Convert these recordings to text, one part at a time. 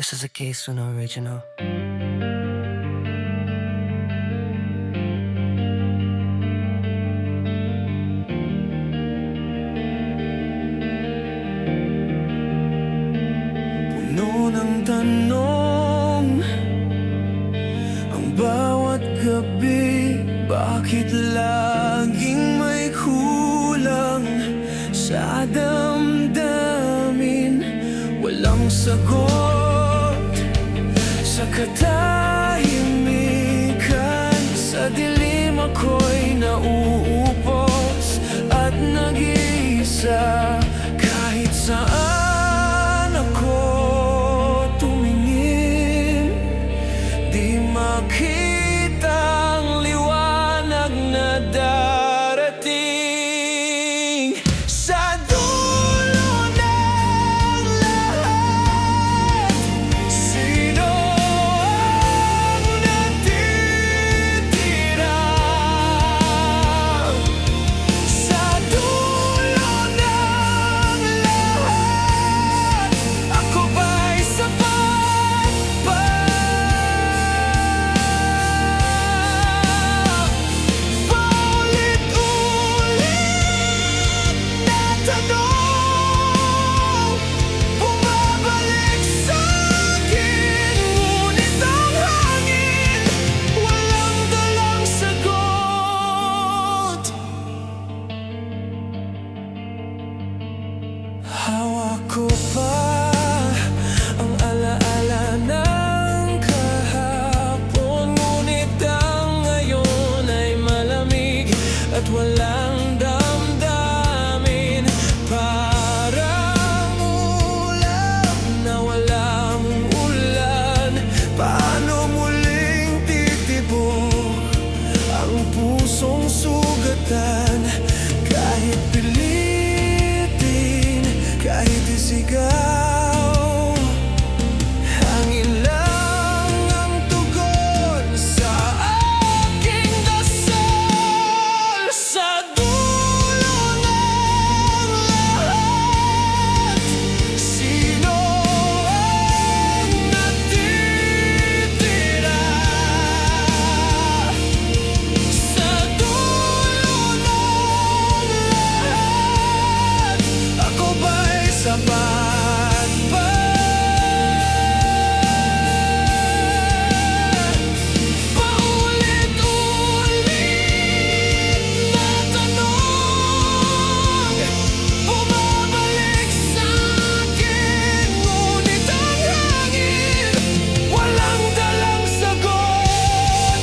This is a Case Uno original. Puno ng tanong ang bawat gabi. Bakit laging may kulang sa damdamin? Walang sagot sa katahimikan. Sa dilim ako'y nauupos at nag-iisa. Kahit saan ako tumingin, di makita ang liwanag na darating. Sa dulo ng lahat, sino ang natitira? Sa dulo ng lahat, ako ba'y sapat pa? Paulit-ulit na tanong, bumabalik sa'kin, ngunit ang hangin walang dalang sagot. Hawak ko pa ang alaala ng kahapon, ngunit ang ngayon ay malamig at walang damdamin. Parang ulap na walang ulan. Paano muling titibok ang pusong sugatan? Kahit pilitin, kahit isigaw, hangin lang ang tugon sa aking dasal. Sa dulo ng lahat, sino ang natitira? Sa dulo ng lahat, ako ba'y sapat pa? Paulit-ulit na tanong, bumabalik sa'kin, ngunit ang hangin walang dalang sagot.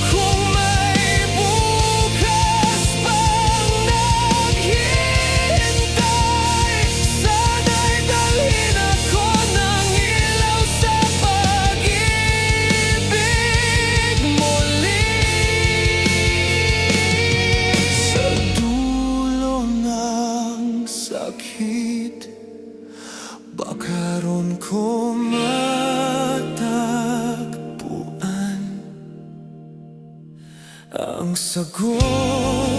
Kung may bukas pang naghihintay, sana'y dalhin ako ng ilaw sa pag-ibig muli. Sa dulo ng sakit, baka ron ko matagpuan ang sagot.